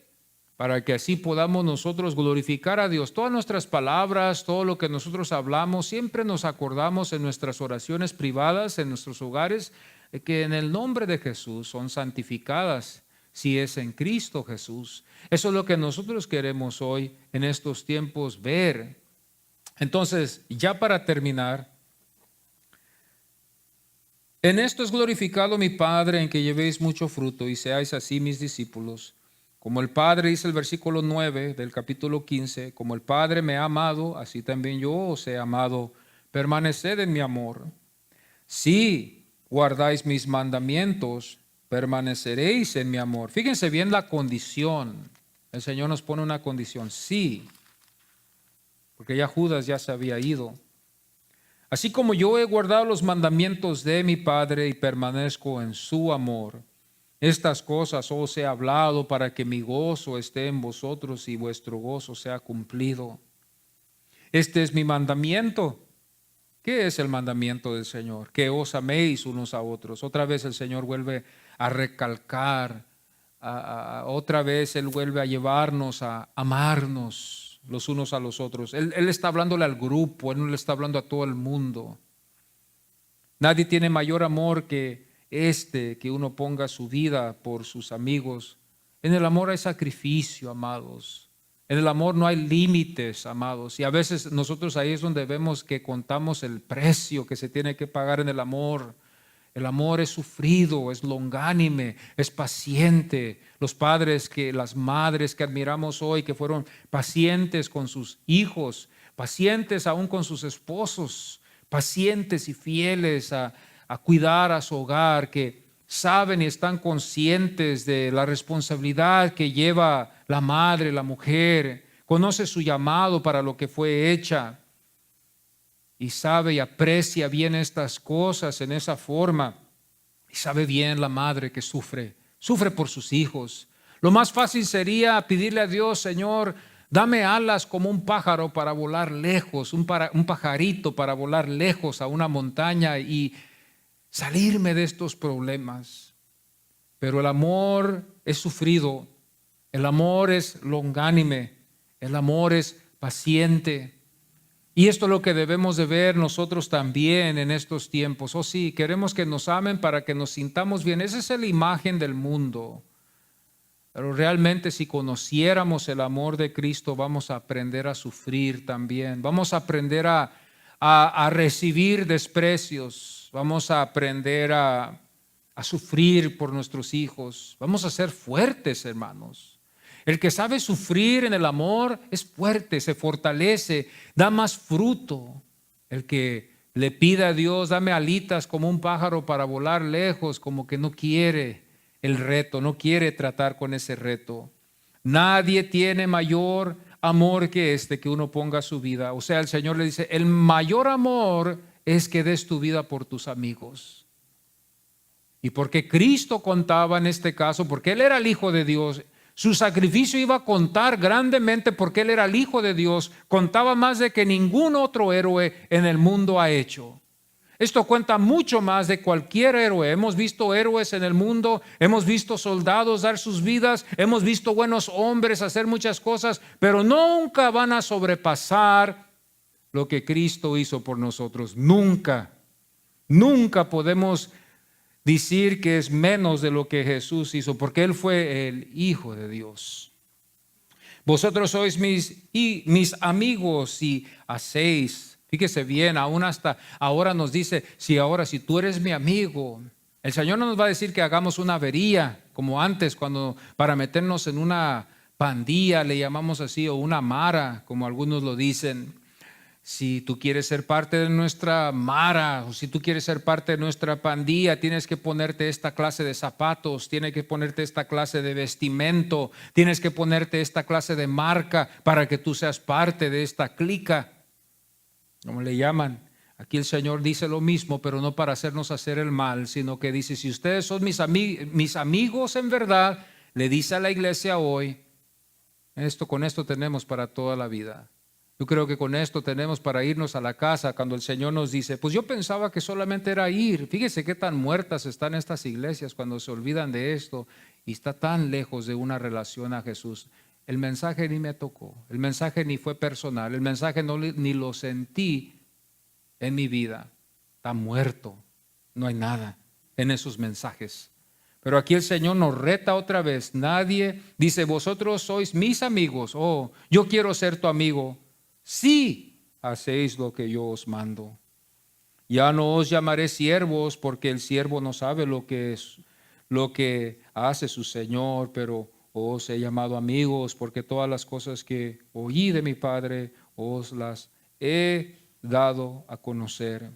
para que así podamos nosotros glorificar a Dios. Todas nuestras palabras, todo lo que nosotros hablamos, siempre nos acordamos en nuestras oraciones privadas, en nuestros hogares, que en el nombre de Jesús son santificadas, si es en Cristo Jesús. Eso es lo que nosotros queremos hoy en estos tiempos ver. Entonces, ya para terminar, en esto es glorificado mi Padre, en que llevéis mucho fruto y seáis así mis discípulos. Como el Padre, dice el versículo 9 del capítulo 15, como el Padre me ha amado, así también yo os he amado. Permaneced en mi amor. Si guardáis mis mandamientos, permaneceréis en mi amor. Fíjense bien la condición. El Señor nos pone una condición. Sí, porque ya Judas ya se había ido. Así como yo he guardado los mandamientos de mi Padre y permanezco en su amor, estas cosas os he hablado para que mi gozo esté en vosotros y vuestro gozo sea cumplido. Este es mi mandamiento. ¿Qué es el mandamiento del Señor? Que os améis unos a otros. Otra vez el Señor vuelve a recalcar, otra vez Él vuelve a llevarnos a amarnos los unos a los otros. Él está hablándole al grupo, Él no le está hablando a todo el mundo. Nadie tiene mayor amor que que uno ponga su vida por sus amigos. En el amor hay sacrificio, amados. En el amor no hay límites, amados. Y a veces nosotros ahí es donde vemos que contamos el precio que se tiene que pagar en el amor. El amor es sufrido, es longánime, es paciente. Los padres, las madres que admiramos hoy, que fueron pacientes con sus hijos, pacientes aún con sus esposos, pacientes y fieles a cuidar a su hogar, que saben y están conscientes de la responsabilidad que lleva la madre, la mujer, conoce su llamado para lo que fue hecha y sabe y aprecia bien estas cosas en esa forma. Y sabe bien la madre que sufre por sus hijos. Lo más fácil sería pedirle a Dios: Señor, dame alas como un pájaro para volar lejos, un pajarito para volar lejos a una montaña y salirme de estos problemas. Pero el amor es sufrido, el amor es longánime, el amor es paciente. Y esto es lo que debemos de ver nosotros también en estos tiempos. Oh sí, queremos que nos amen para que nos sintamos bien. Esa es la imagen del mundo. Pero realmente si conociéramos el amor de Cristo, vamos a aprender a sufrir también. Vamos a aprender a recibir desprecios. Vamos a aprender a sufrir por nuestros hijos. Vamos a ser fuertes, hermanos. El que sabe sufrir en el amor es fuerte, se fortalece, da más fruto. El que le pide a Dios: dame alitas como un pájaro para volar lejos, como que no quiere el reto, no quiere tratar con ese reto. Nadie tiene mayor amor que que uno ponga su vida. O sea, el Señor le dice: el mayor amor es que des tu vida por tus amigos. Y porque Cristo contaba en este caso, porque Él era el Hijo de Dios, su sacrificio iba a contar grandemente porque Él era el Hijo de Dios, contaba más de que ningún otro héroe en el mundo ha hecho. Esto cuenta mucho más de cualquier héroe. Hemos visto héroes en el mundo, hemos visto soldados dar sus vidas, hemos visto buenos hombres hacer muchas cosas, pero nunca van a sobrepasar lo que Cristo hizo por nosotros. Nunca podemos decir que es menos de lo que Jesús hizo, porque Él fue el Hijo de Dios. Vosotros sois mis amigos si hacéis. Fíjese bien, aún hasta ahora nos dice: si tú eres mi amigo. El Señor no nos va a decir que hagamos una avería como antes, cuando para meternos en una pandilla, le llamamos así, o una mara, como algunos lo dicen. Si tú quieres ser parte de nuestra mara, o si tú quieres ser parte de nuestra pandilla, tienes que ponerte esta clase de zapatos, tienes que ponerte esta clase de vestimento, tienes que ponerte esta clase de marca para que tú seas parte de esta clica, como le llaman. Aquí el Señor dice lo mismo, pero no para hacernos hacer el mal, sino que dice, si ustedes son mis amigos en verdad, le dice a la iglesia hoy, con esto tenemos para toda la vida. Yo creo que con esto tenemos para irnos a la casa cuando el Señor nos dice, pues yo pensaba que solamente era ir. Fíjese qué tan muertas están estas iglesias cuando se olvidan de esto y está tan lejos de una relación a Jesús. El mensaje ni me tocó, el mensaje ni fue personal, el mensaje ni lo sentí en mi vida. Está muerto, no hay nada en esos mensajes. Pero aquí el Señor nos reta otra vez. Nadie dice, vosotros sois mis amigos. Oh, yo quiero ser tu amigo. Si hacéis lo que yo os mando. Ya no os llamaré siervos, porque el siervo no sabe lo que hace su Señor, pero os he llamado amigos, porque todas las cosas que oí de mi Padre os las he dado a conocer.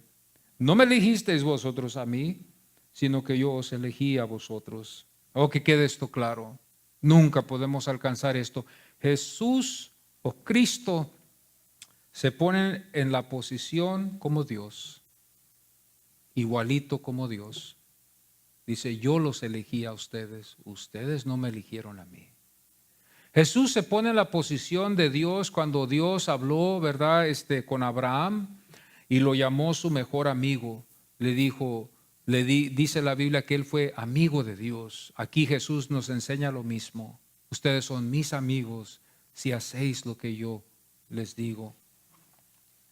No me elegisteis vosotros a mí, sino que yo os elegí a vosotros. Oh, que quede esto claro. Nunca podemos alcanzar esto. Jesús o Cristo se pone en la posición como Dios, igualito como Dios. Dice, yo los elegí a ustedes, ustedes no me eligieron a mí. Jesús se pone en la posición de Dios cuando Dios habló, ¿verdad? Con Abraham y lo llamó su mejor amigo. Le dijo, dice la Biblia que él fue amigo de Dios. Aquí Jesús nos enseña lo mismo. Ustedes son mis amigos si hacéis lo que yo les digo.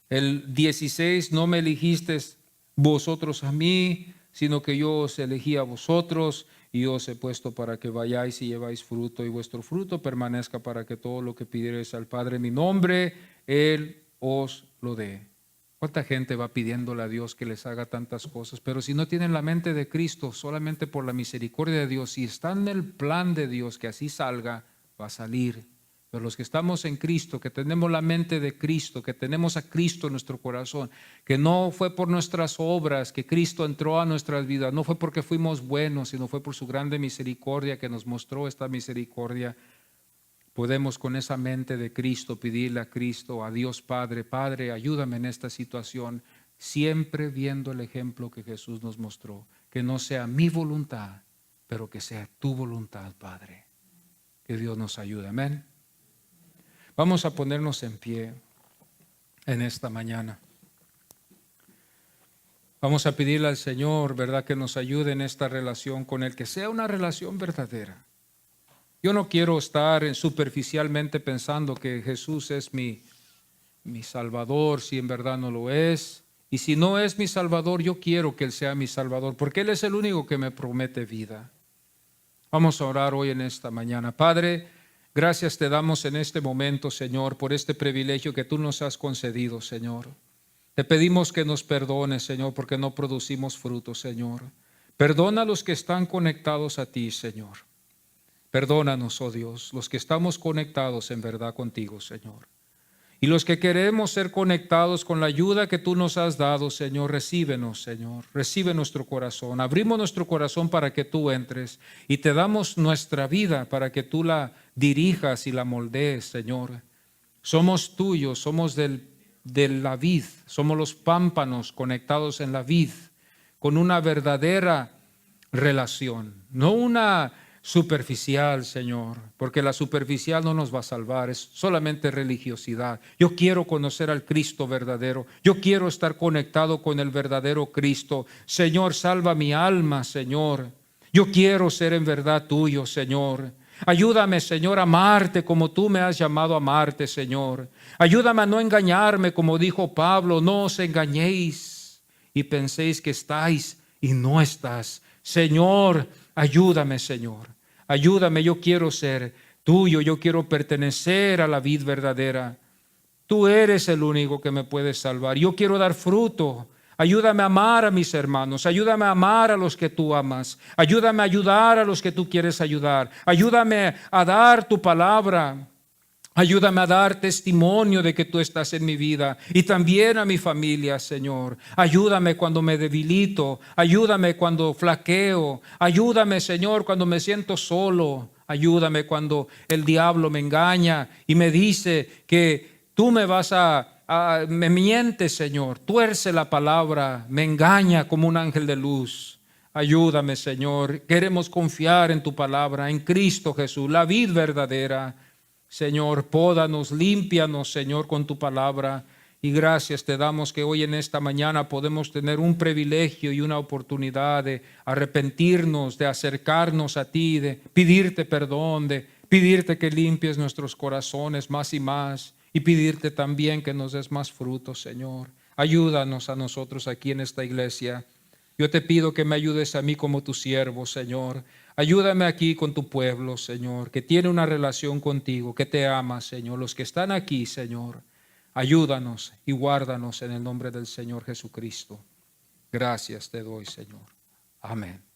El 16, no me elegisteis vosotros a mí, sino que yo os elegí a vosotros y os he puesto para que vayáis y lleváis fruto y vuestro fruto permanezca para que todo lo que pidierais al Padre en mi nombre, Él os lo dé. ¿Cuánta gente va pidiéndole a Dios que les haga tantas cosas? Pero si no tienen la mente de Cristo, solamente por la misericordia de Dios, si están en el plan de Dios que así salga, va a salir. Pero los que estamos en Cristo, que tenemos la mente de Cristo, que tenemos a Cristo en nuestro corazón, que no fue por nuestras obras que Cristo entró a nuestras vidas, no fue porque fuimos buenos, sino fue por su grande misericordia que nos mostró esta misericordia. Podemos con esa mente de Cristo pedirle a Cristo, a Dios Padre, Padre, ayúdame en esta situación, siempre viendo el ejemplo que Jesús nos mostró, que no sea mi voluntad, pero que sea tu voluntad, Padre. Que Dios nos ayude, amén. Vamos a ponernos en pie en esta mañana. Vamos a pedirle al Señor, ¿verdad?, que nos ayude en esta relación con Él, que sea una relación verdadera. Yo no quiero estar superficialmente pensando que Jesús es mi Salvador, si en verdad no lo es. Y si no es mi Salvador, yo quiero que Él sea mi Salvador, porque Él es el único que me promete vida. Vamos a orar hoy en esta mañana. Padre, gracias te damos en este momento, Señor, por este privilegio que tú nos has concedido, Señor. Te pedimos que nos perdones, Señor, porque no producimos frutos, Señor. Perdona a los que están conectados a ti, Señor. Perdónanos, oh Dios, los que estamos conectados en verdad contigo, Señor. Y los que queremos ser conectados con la ayuda que tú nos has dado, Señor, recíbenos, Señor. Recibe nuestro corazón. Abrimos nuestro corazón para que tú entres y te damos nuestra vida para que tú la dirijas y la moldees, Señor. Somos tuyos, somos de la vid, somos los pámpanos conectados en la vid con una verdadera relación, no una superficial, Señor, porque la superficial no nos va a salvar, es solamente religiosidad. Yo quiero conocer al Cristo verdadero, yo quiero estar conectado con el verdadero Cristo. Señor, salva mi alma, Señor. Yo quiero ser en verdad tuyo, Señor. Ayúdame, Señor, a amarte como tú me has llamado a amarte, Señor. Ayúdame a no engañarme, como dijo Pablo, no os engañéis y penséis que estáis y no estás. Señor, ayúdame, Señor. Ayúdame, yo quiero ser tuyo, yo quiero pertenecer a la vid verdadera. Tú eres el único que me puedes salvar. Yo quiero dar fruto. Ayúdame a amar a mis hermanos. Ayúdame a amar a los que tú amas. Ayúdame a ayudar a los que tú quieres ayudar. Ayúdame a dar tu palabra. Ayúdame a dar testimonio de que tú estás en mi vida y también a mi familia, Señor. Ayúdame cuando me debilito, ayúdame cuando flaqueo, ayúdame, Señor, cuando me siento solo. Ayúdame cuando el diablo me engaña y me dice que tú me vas a me miente, Señor, tuerce la palabra, me engaña como un ángel de luz. Ayúdame, Señor. Queremos confiar en tu palabra, en Cristo Jesús, la vid verdadera. Señor, pódanos, límpianos, Señor, con tu palabra. Y gracias te damos que hoy en esta mañana podemos tener un privilegio y una oportunidad de arrepentirnos, de acercarnos a ti, de pedirte perdón, de pedirte que limpies nuestros corazones más y más, y pedirte también que nos des más frutos, Señor. Ayúdanos a nosotros aquí en esta iglesia. Yo te pido que me ayudes a mí como tu siervo, Señor. Ayúdame aquí con tu pueblo, Señor, que tiene una relación contigo, que te ama, Señor. Los que están aquí, Señor, ayúdanos y guárdanos en el nombre del Señor Jesucristo. Gracias te doy, Señor. Amén.